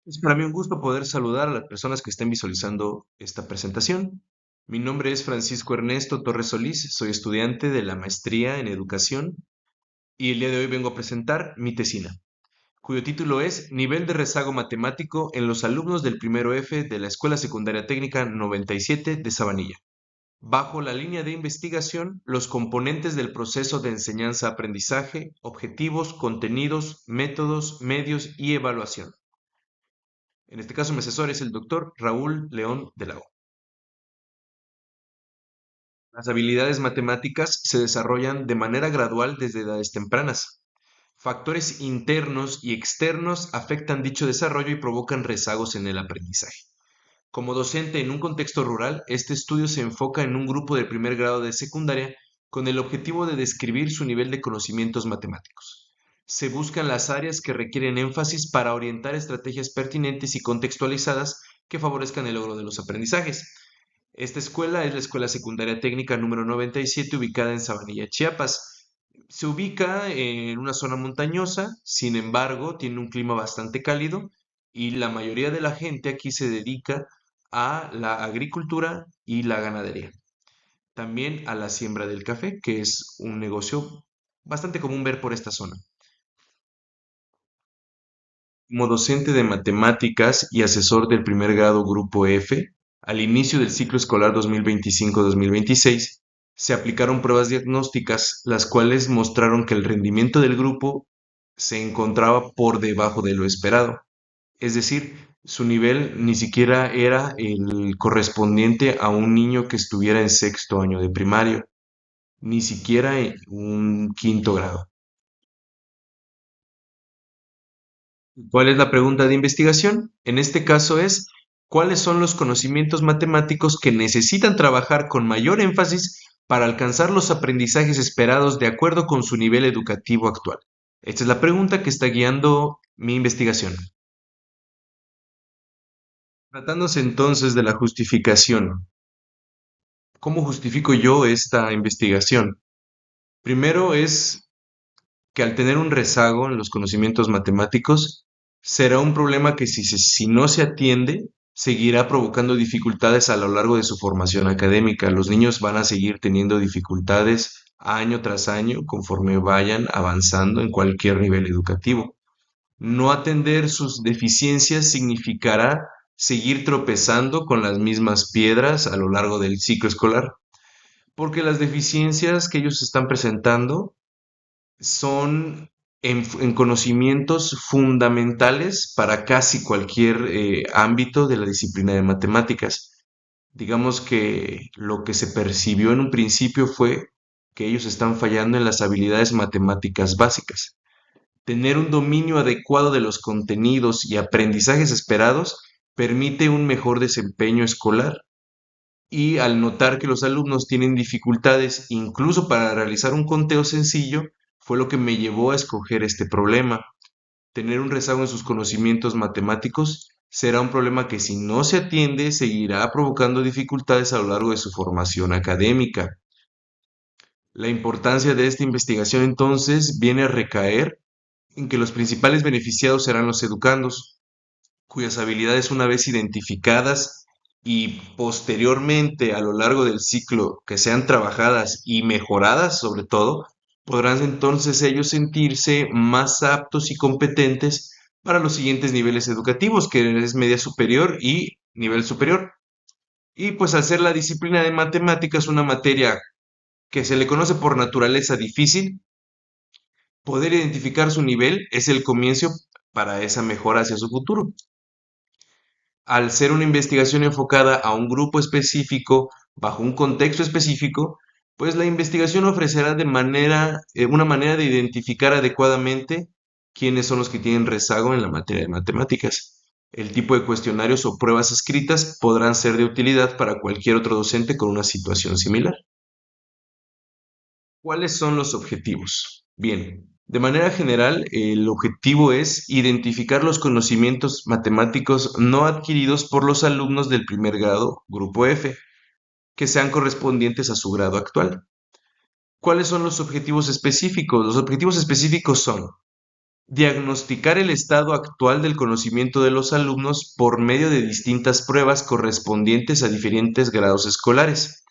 Es para mí un gusto poder saludar a las personas que estén visualizando esta presentación. Mi nombre es Francisco Ernesto Torres Solís, soy estudiante de la maestría en educación y el día de hoy vengo a presentar mi tesina, cuyo título es Nivel de rezago matemático en los alumnos del primero F de la Escuela Secundaria Técnica 97 de Sabanilla. Bajo la línea de investigación, los componentes del proceso de enseñanza-aprendizaje, objetivos, contenidos, métodos, medios y evaluación. En este caso, mi asesor es el doctor Raúl León de la O. Las habilidades matemáticas se desarrollan de manera gradual desde edades tempranas. Factores internos y externos afectan dicho desarrollo y provocan rezagos en el aprendizaje. Como docente en un contexto rural, este estudio se enfoca en un grupo de primer grado de secundaria con el objetivo de describir su nivel de conocimientos matemáticos. Se buscan las áreas que requieren énfasis para orientar estrategias pertinentes y contextualizadas que favorezcan el logro de los aprendizajes. Esta escuela es la Escuela Secundaria Técnica número 97 ubicada en Sabanilla, Chiapas. Se ubica en una zona montañosa, sin embargo, tiene un clima bastante cálido y la mayoría de la gente aquí se dedica a la agricultura y la ganadería. También a la siembra del café, que es un negocio bastante común ver por esta zona. Como docente de matemáticas y asesor del primer grado Grupo F, al inicio del ciclo escolar 2025-2026, se aplicaron pruebas diagnósticas, las cuales mostraron que el rendimiento del grupo se encontraba por debajo de lo esperado. Es decir, su nivel ni siquiera era el correspondiente a un niño que estuviera en sexto año de primario, ni siquiera en un quinto grado. ¿Cuál es la pregunta de investigación? En este caso es, ¿cuáles son los conocimientos matemáticos que necesitan trabajar con mayor énfasis para alcanzar los aprendizajes esperados de acuerdo con su nivel educativo actual? Esta es la pregunta que está guiando mi investigación. Tratándose entonces de la justificación, ¿cómo justifico yo esta investigación? Primero es que al tener un rezago en los conocimientos matemáticos, será un problema que si no se atiende, seguirá provocando dificultades a lo largo de su formación académica. Los niños van a seguir teniendo dificultades año tras año conforme vayan avanzando en cualquier nivel educativo. No atender sus deficiencias significará seguir tropezando con las mismas piedras a lo largo del ciclo escolar, porque las deficiencias que ellos están presentando son en conocimientos fundamentales para casi cualquier ámbito de la disciplina de matemáticas. Digamos que lo que se percibió en un principio fue que ellos están fallando en las habilidades matemáticas básicas. Tener un dominio adecuado de los contenidos y aprendizajes esperados permite un mejor desempeño escolar. Y al notar que los alumnos tienen dificultades incluso para realizar un conteo sencillo, fue lo que me llevó a escoger este problema. Tener un rezago en sus conocimientos matemáticos será un problema que si no se atiende seguirá provocando dificultades a lo largo de su formación académica. La importancia de esta investigación entonces viene a recaer en que los principales beneficiados serán los educandos, cuyas habilidades una vez identificadas y posteriormente a lo largo del ciclo que sean trabajadas y mejoradas sobre todo, podrán entonces ellos sentirse más aptos y competentes para los siguientes niveles educativos, que es media superior y nivel superior. Y pues al ser la disciplina de matemáticas una materia que se le conoce por naturaleza difícil, poder identificar su nivel es el comienzo para esa mejora hacia su futuro. Al ser una investigación enfocada a un grupo específico, bajo un contexto específico, pues la investigación ofrecerá una manera de identificar adecuadamente quiénes son los que tienen rezago en la materia de matemáticas. El tipo de cuestionarios o pruebas escritas podrán ser de utilidad para cualquier otro docente con una situación similar. ¿Cuáles son los objetivos? Bien, de manera general, el objetivo es identificar los conocimientos matemáticos no adquiridos por los alumnos del primer grado, grupo F, que sean correspondientes a su grado actual. ¿Cuáles son los objetivos específicos? Los objetivos específicos son Diagnosticar el estado actual del conocimiento de los alumnos por medio de distintas pruebas correspondientes a diferentes grados escolares.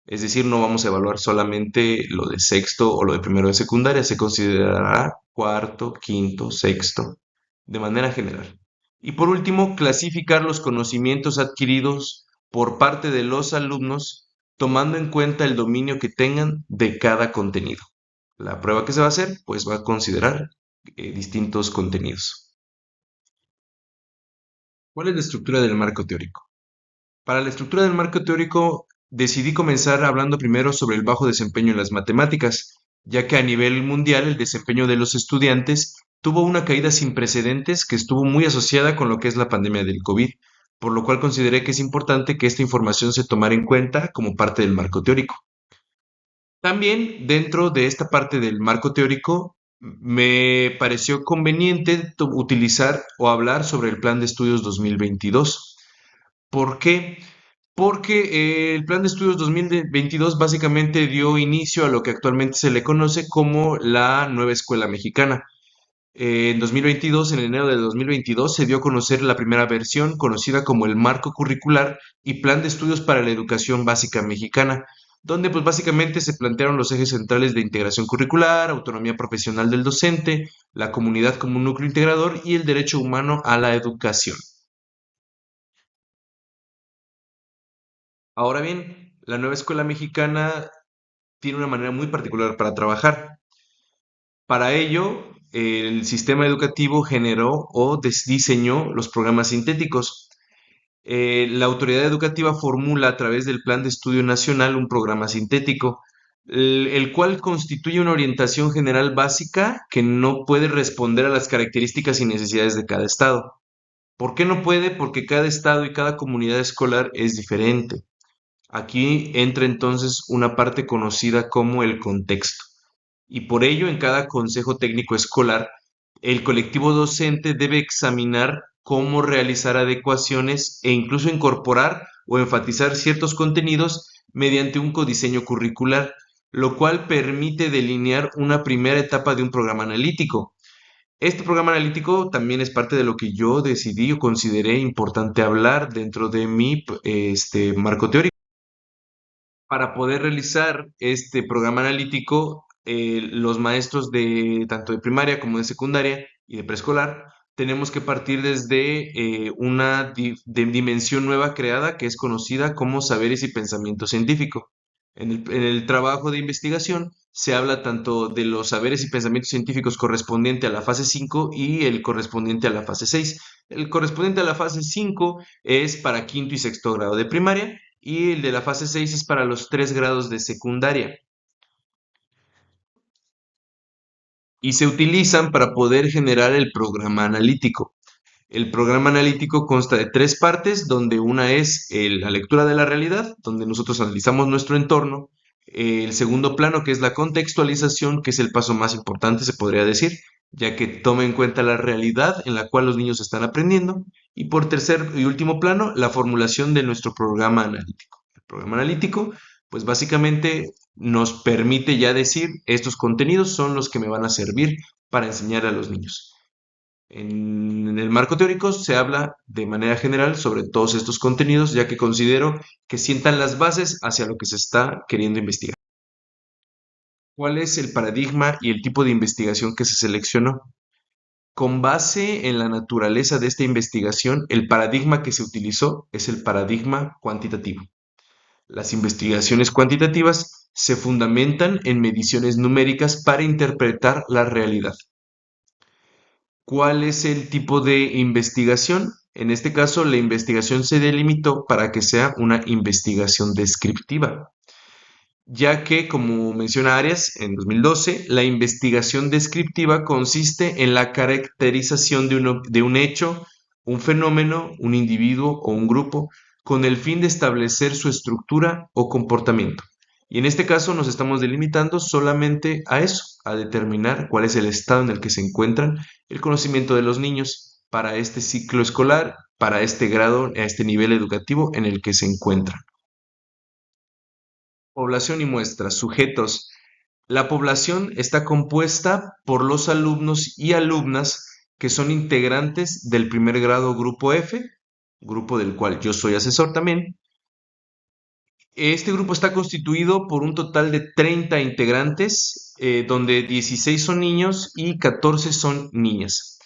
Es decir, no vamos a evaluar solamente lo de sexto o lo de primero de secundaria, se considerará cuarto, quinto, sexto, de manera general. Y por último, clasificar los conocimientos adquiridos por parte de los alumnos, tomando en cuenta el dominio que tengan de cada contenido. La prueba que se va a hacer, pues va a considerar distintos contenidos. ¿Cuál es la estructura del marco teórico? Para la estructura del marco teórico, decidí comenzar hablando primero sobre el bajo desempeño en las matemáticas, ya que a nivel mundial el desempeño de los estudiantes tuvo una caída sin precedentes que estuvo muy asociada con lo que es la pandemia del COVID, por lo cual consideré que es importante que esta información se tomara en cuenta como parte del marco teórico. También dentro de esta parte del marco teórico, me pareció conveniente utilizar o hablar sobre el Plan de Estudios 2022. ¿Por qué? Porque el Plan de Estudios 2022 básicamente dio inicio a lo que actualmente se le conoce como la nueva escuela mexicana. En 2022, en enero de 2022, se dio a conocer la primera versión conocida como el Marco Curricular y Plan de Estudios para la Educación Básica Mexicana, donde pues básicamente se plantearon los ejes centrales de integración curricular, autonomía profesional del docente, la comunidad como un núcleo integrador y el derecho humano a la educación. Ahora bien, la nueva escuela mexicana tiene una manera muy particular para trabajar. Para ello, el sistema educativo generó o diseñó los programas sintéticos. La autoridad educativa formula a través del Plan de Estudio Nacional un programa sintético, el cual constituye una orientación general básica que no puede responder a las características y necesidades de cada estado. ¿Por qué no puede? Porque cada estado y cada comunidad escolar es diferente. Aquí entra entonces una parte conocida como el contexto. Y por ello, en cada consejo técnico escolar, el colectivo docente debe examinar cómo realizar adecuaciones e incluso incorporar o enfatizar ciertos contenidos mediante un codiseño curricular, lo cual permite delinear una primera etapa de un programa analítico. Este programa analítico también es parte de lo que yo decidí o consideré importante hablar dentro de mi marco teórico. Para poder realizar este programa analítico, los maestros de tanto de primaria como de secundaria y de preescolar tenemos que partir desde una dimensión nueva creada que es conocida como saberes y pensamiento científico. En el trabajo de investigación se habla tanto de los saberes y pensamientos científicos correspondiente a la fase 5 y el correspondiente a la fase 6. El correspondiente a la fase 5 es para quinto y sexto grado de primaria y el de la fase 6 es para los 3 grados de secundaria y se utilizan para poder generar el programa analítico. El programa analítico consta de 3 partes, donde una es la lectura de la realidad, donde nosotros analizamos nuestro entorno. El segundo plano, que es la contextualización, que es el paso más importante, se podría decir, ya que toma en cuenta la realidad en la cual los niños están aprendiendo. Y por tercer y último plano, la formulación de nuestro programa analítico. El programa analítico, pues básicamente nos permite ya decir, estos contenidos son los que me van a servir para enseñar a los niños. En el marco teórico se habla de manera general sobre todos estos contenidos, ya que considero que sientan las bases hacia lo que se está queriendo investigar. ¿Cuál es el paradigma y el tipo de investigación que se seleccionó? Con base en la naturaleza de esta investigación, el paradigma que se utilizó es el paradigma cuantitativo. Las investigaciones cuantitativas se fundamentan en mediciones numéricas para interpretar la realidad. ¿Cuál es el tipo de investigación? En este caso, la investigación se delimitó para que sea una investigación descriptiva, ya que, como menciona Arias en 2012, la investigación descriptiva consiste en la caracterización de un hecho, un fenómeno, un individuo o un grupo, con el fin de establecer su estructura o comportamiento. Y en este caso nos estamos delimitando solamente a eso, a determinar cuál es el estado en el que se encuentran el conocimiento de los niños para este ciclo escolar, para este grado, a este nivel educativo en el que se encuentran. Población y muestras, sujetos. La población está compuesta por los alumnos y alumnas que son integrantes del primer grado Grupo F, grupo del cual yo soy asesor también. Este grupo está constituido por un total de 30 integrantes, donde 16 son niños y 14 son niñas.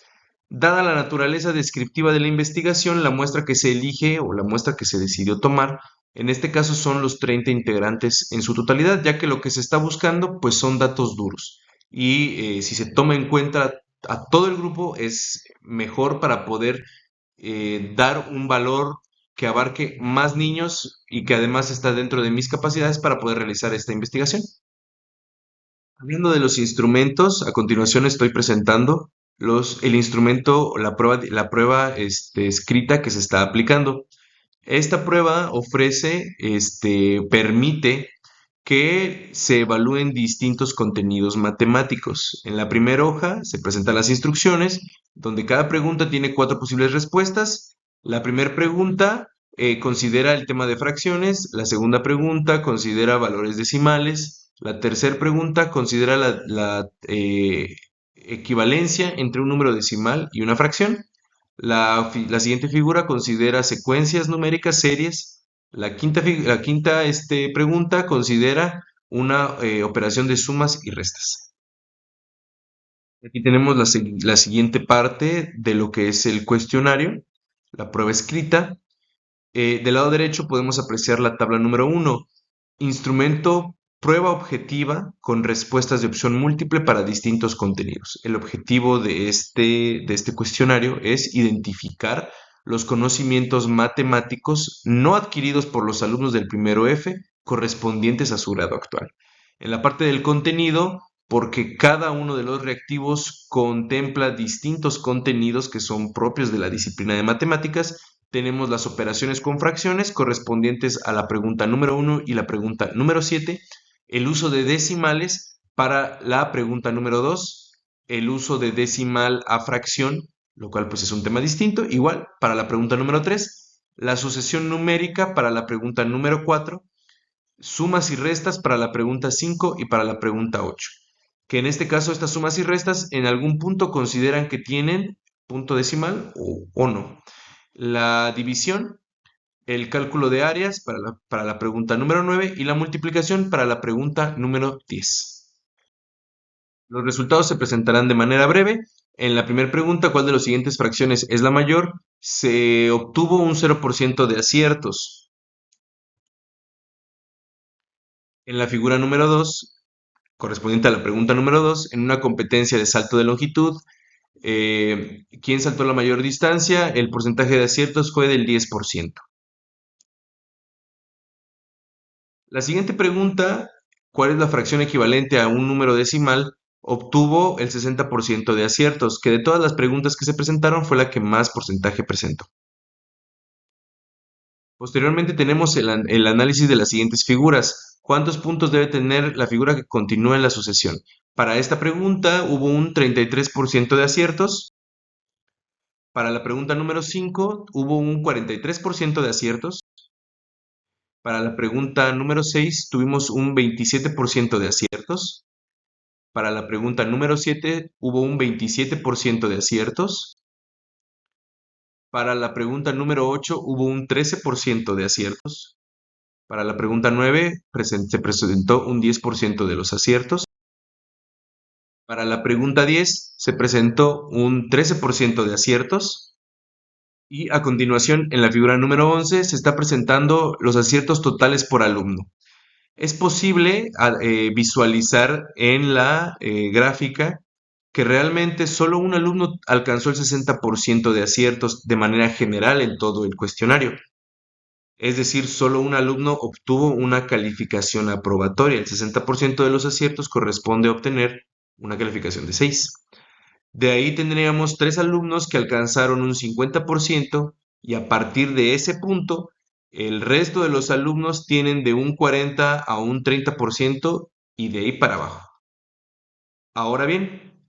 Dada la naturaleza descriptiva de la investigación, la muestra que se elige o la muestra que se decidió tomar, en este caso son los 30 integrantes en su totalidad, ya que lo que se está buscando pues son datos duros. Y si se toma en cuenta a todo el grupo es mejor para poder dar un valor que abarque más niños y que además está dentro de mis capacidades para poder realizar esta investigación. Hablando de los instrumentos, a continuación estoy presentando el instrumento, la prueba escrita que se está aplicando. Esta prueba permite que se evalúen distintos contenidos matemáticos. En la primera hoja se presentan las instrucciones, donde cada pregunta tiene cuatro posibles respuestas. La primera pregunta considera el tema de fracciones, la segunda pregunta considera valores decimales, la tercera pregunta considera la equivalencia entre un número decimal y una fracción. La siguiente figura considera secuencias numéricas series. La quinta pregunta considera una operación de sumas y restas. Aquí tenemos la siguiente parte de lo que es el cuestionario, la prueba escrita. Del lado derecho podemos apreciar la tabla número uno, instrumento prueba objetiva con respuestas de opción múltiple para distintos contenidos. El objetivo de este cuestionario es identificar los conocimientos matemáticos no adquiridos por los alumnos del primero F correspondientes a su grado actual. En la parte del contenido, porque cada uno de los reactivos contempla distintos contenidos que son propios de la disciplina de matemáticas, tenemos las operaciones con fracciones correspondientes a la pregunta número 1 y la pregunta número 7, el uso de decimales para la pregunta número 2, el uso de decimal a fracción, lo cual pues es un tema distinto, igual para la pregunta número 3, la sucesión numérica para la pregunta número 4, sumas y restas para la pregunta 5 y para la pregunta 8, que en este caso estas sumas y restas en algún punto consideran que tienen punto decimal o no. La división, el cálculo de áreas para la pregunta número 9 y la multiplicación para la pregunta número 10. Los resultados se presentarán de manera breve. En la primera pregunta, ¿cuál de las siguientes fracciones es la mayor? Se obtuvo un 0% de aciertos. En la figura número 2, correspondiente a la pregunta número 2, en una competencia de salto de longitud, ¿quién saltó la mayor distancia? El porcentaje de aciertos fue del 10%. La siguiente pregunta, ¿cuál es la fracción equivalente a un número decimal? Obtuvo el 60% de aciertos, que de todas las preguntas que se presentaron fue la que más porcentaje presentó. Posteriormente tenemos el análisis de las siguientes figuras. ¿Cuántos puntos debe tener la figura que continúa en la sucesión? Para esta pregunta hubo un 33% de aciertos. Para la pregunta número 5 hubo un 43% de aciertos. Para la pregunta número 6 tuvimos un 27% de aciertos. Para la pregunta número 7 hubo un 27% de aciertos. Para la pregunta número 8 hubo un 13% de aciertos. Para la pregunta 9 se presentó un 10% de los aciertos. Para la pregunta 10 se presentó un 13% de aciertos. Y a continuación, en la figura número 11, se está presentando los aciertos totales por alumno. Es posible visualizar en la gráfica que realmente solo un alumno alcanzó el 60% de aciertos de manera general en todo el cuestionario. Es decir, solo un alumno obtuvo una calificación aprobatoria. El 60% de los aciertos corresponde a obtener una calificación de 6. De ahí tendríamos 3 alumnos que alcanzaron un 50% y a partir de ese punto, el resto de los alumnos tienen de un 40 a un 30% y de ahí para abajo. Ahora bien,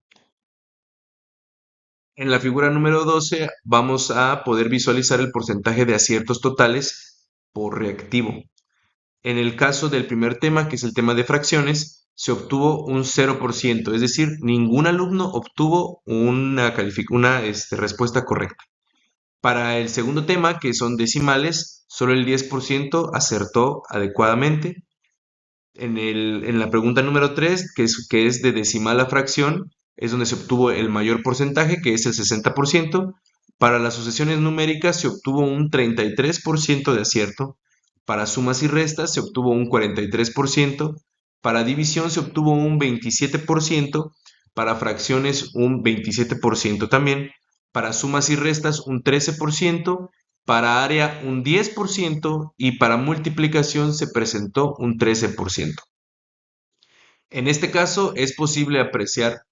en la figura número 12 vamos a poder visualizar el porcentaje de aciertos totales por reactivo. En el caso del primer tema, que es el tema de fracciones, se obtuvo un 0%, es decir, ningún alumno obtuvo una respuesta correcta. Para el segundo tema, que son decimales, solo el 10% acertó adecuadamente. En la pregunta número 3, que es de decimal a fracción, es donde se obtuvo el mayor porcentaje, que es el 60%. Para las sucesiones numéricas se obtuvo un 33% de acierto. Para sumas y restas se obtuvo un 43%. Para división se obtuvo un 27%. Para fracciones un 27% también. Para sumas y restas un 13%. Para área un 10% y para multiplicación se presentó un 13%. En este caso es posible apreciar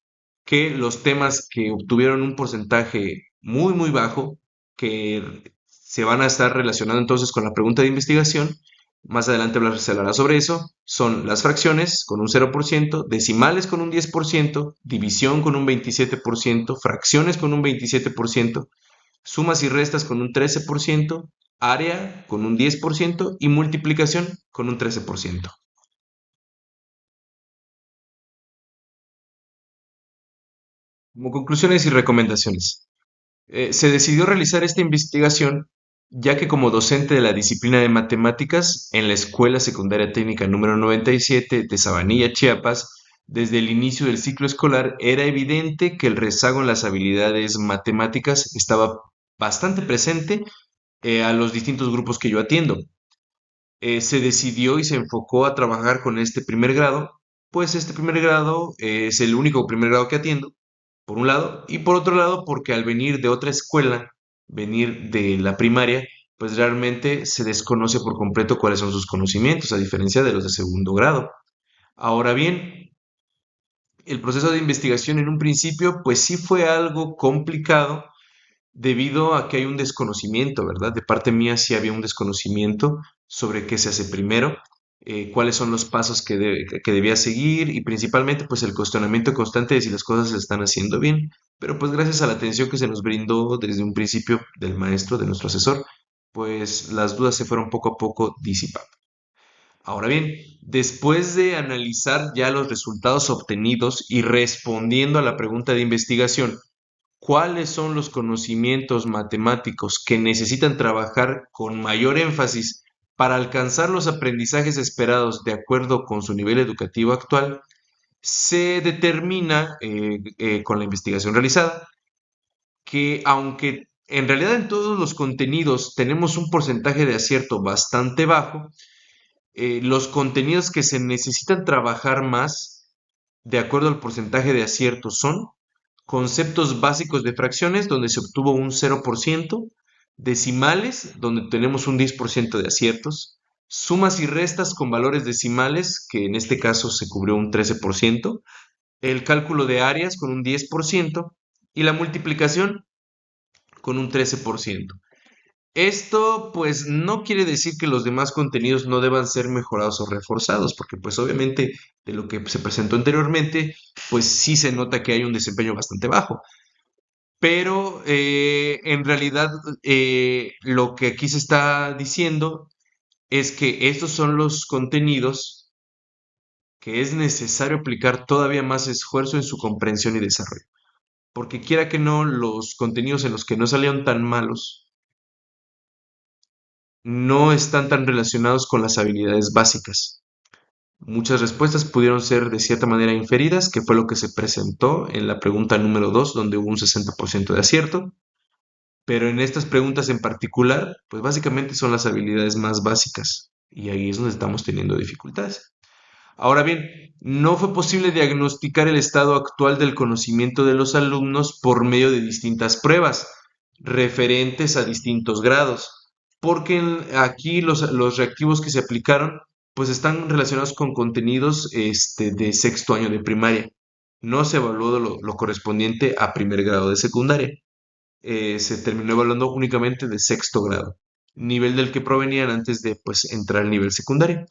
que los temas que obtuvieron un porcentaje muy muy bajo, que se van a estar relacionando entonces con la pregunta de investigación, más adelante se hablará sobre eso, son las fracciones con un 0%, decimales con un 10%, división con un 27%, fracciones con un 27%, sumas y restas con un 13%, área con un 10% y multiplicación con un 13%. Como conclusiones y recomendaciones, se decidió realizar esta investigación ya que como docente de la disciplina de matemáticas en la Escuela Secundaria Técnica número 97 de Sabanilla, Chiapas, desde el inicio del ciclo escolar era evidente que el rezago en las habilidades matemáticas estaba bastante presente a los distintos grupos que yo atiendo. Se decidió y se enfocó a trabajar con este primer grado, pues este primer grado es el único primer grado que atiendo, por un lado, y por otro lado, porque al venir de otra escuela, venir de la primaria, pues realmente se desconoce por completo cuáles son sus conocimientos, a diferencia de los de segundo grado. Ahora bien, el proceso de investigación en un principio, pues sí fue algo complicado, debido a que hay un desconocimiento, ¿verdad? De parte mía sí había un desconocimiento sobre qué se hace primero, cuáles son los pasos que debía seguir y principalmente pues el cuestionamiento constante de si las cosas se están haciendo bien. Pero pues gracias a la atención que se nos brindó desde un principio del maestro, de nuestro asesor, pues las dudas se fueron poco a poco disipando. Ahora bien, después de analizar ya los resultados obtenidos y respondiendo a la pregunta de investigación, ¿cuáles son los conocimientos matemáticos que necesitan trabajar con mayor énfasis para alcanzar los aprendizajes esperados de acuerdo con su nivel educativo actual? Se determina con la investigación realizada que aunque en realidad en todos los contenidos tenemos un porcentaje de acierto bastante bajo, los contenidos que se necesitan trabajar más de acuerdo al porcentaje de acierto son conceptos básicos de fracciones, donde se obtuvo un 0%, decimales, donde tenemos un 10% de aciertos, sumas y restas con valores decimales, que en este caso se cubrió un 13%, el cálculo de áreas con un 10% y la multiplicación con un 13%. Esto pues no quiere decir que los demás contenidos no deban ser mejorados o reforzados, porque pues obviamente de lo que se presentó anteriormente, pues sí se nota que hay un desempeño bastante bajo. Pero en realidad lo que aquí se está diciendo es que estos son los contenidos que es necesario aplicar todavía más esfuerzo en su comprensión y desarrollo. Porque quiera que no, los contenidos en los que no salieron tan malos no están tan relacionados con las habilidades básicas. Muchas respuestas pudieron ser de cierta manera inferidas, que fue lo que se presentó en la pregunta número 2, donde hubo un 60% de acierto. Pero en estas preguntas en particular, pues básicamente son las habilidades más básicas y ahí es donde estamos teniendo dificultades. Ahora bien, no fue posible diagnosticar el estado actual del conocimiento de los alumnos por medio de distintas pruebas referentes a distintos grados, porque aquí los reactivos que se aplicaron pues están relacionados con contenidos de sexto año de primaria. No se evaluó lo correspondiente a primer grado de secundaria. Se terminó evaluando únicamente de sexto grado, nivel del que provenían antes de pues entrar al nivel secundario.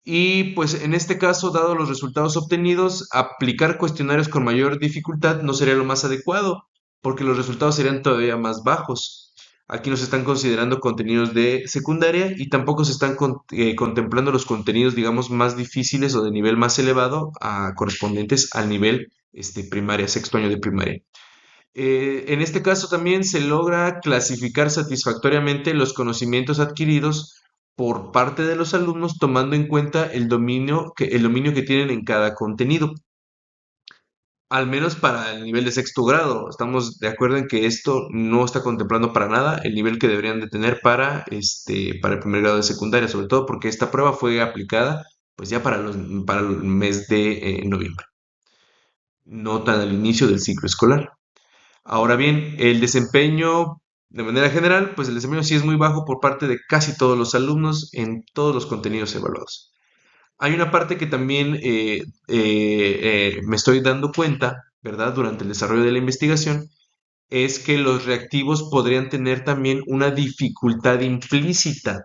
Y pues en este caso, dado los resultados obtenidos, aplicar cuestionarios con mayor dificultad no sería lo más adecuado, porque los resultados serían todavía más bajos. Aquí no se están considerando contenidos de secundaria y tampoco se están contemplando los contenidos, digamos, más difíciles o de nivel más elevado correspondientes al nivel primaria, sexto año de primaria. En este caso también se logra clasificar satisfactoriamente los conocimientos adquiridos por parte de los alumnos tomando en cuenta el dominio que tienen en cada contenido, al menos para el nivel de sexto grado. Estamos de acuerdo en que esto no está contemplando para nada el nivel que deberían de tener para el primer grado de secundaria, sobre todo porque esta prueba fue aplicada pues ya para el mes de noviembre, no tan al inicio del ciclo escolar. Ahora bien, el desempeño, de manera general, pues el desempeño sí es muy bajo por parte de casi todos los alumnos en todos los contenidos evaluados. Hay una parte que también me estoy dando cuenta, ¿verdad? Durante el desarrollo de la investigación, es que los reactivos podrían tener también una dificultad implícita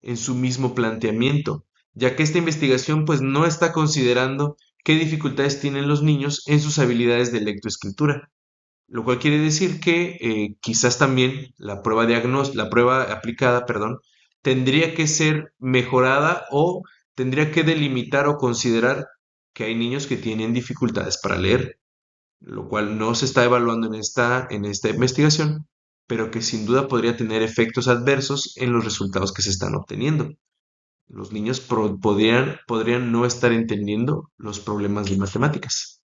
en su mismo planteamiento, ya que esta investigación pues no está considerando qué dificultades tienen los niños en sus habilidades de lectoescritura, lo cual quiere decir que quizás también la prueba aplicada, perdón, tendría que ser mejorada o tendría que delimitar o considerar que hay niños que tienen dificultades para leer, lo cual no se está evaluando en esta investigación, pero que sin duda podría tener efectos adversos en los resultados que se están obteniendo. Los niños podrían no estar entendiendo los problemas de matemáticas.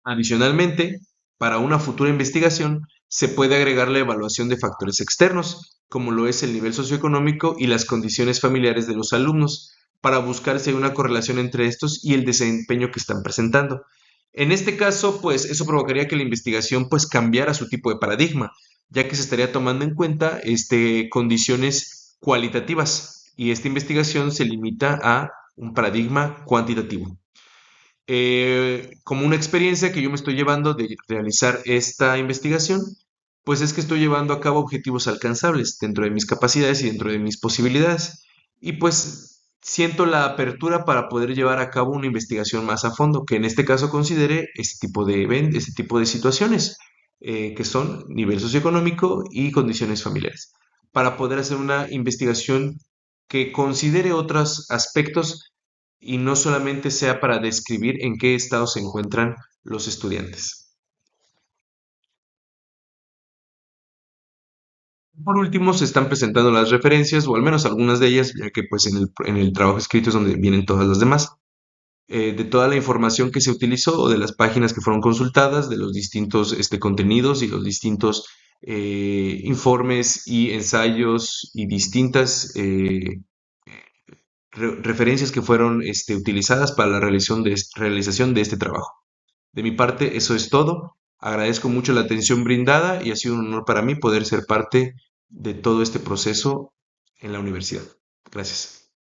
Adicionalmente, para una futura investigación, se puede agregar la evaluación de factores externos, como lo es el nivel socioeconómico y las condiciones familiares de los alumnos, para buscar si hay una correlación entre estos y el desempeño que están presentando. En este caso, pues eso provocaría que la investigación pues cambiara su tipo de paradigma, ya que se estaría tomando en cuenta condiciones cualitativas y esta investigación se limita a un paradigma cuantitativo. Como una experiencia que yo me estoy llevando de realizar esta investigación, pues es que estoy llevando a cabo objetivos alcanzables dentro de mis capacidades y dentro de mis posibilidades. Y pues siento la apertura para poder llevar a cabo una investigación más a fondo, que en este caso considere este tipo de situaciones, que son nivel socioeconómico y condiciones familiares, para poder hacer una investigación que considere otros aspectos y no solamente sea para describir en qué estado se encuentran los estudiantes. Por último, se están presentando las referencias, o al menos algunas de ellas, ya que pues en el trabajo escrito es donde vienen todas las demás, de toda la información que se utilizó o de las páginas que fueron consultadas, de los distintos contenidos y los distintos informes y ensayos y distintas referencias que fueron utilizadas para la realización de este trabajo. De mi parte, eso es todo. Agradezco mucho la atención brindada y ha sido un honor para mí poder ser parte de todo este proceso en la universidad. Gracias.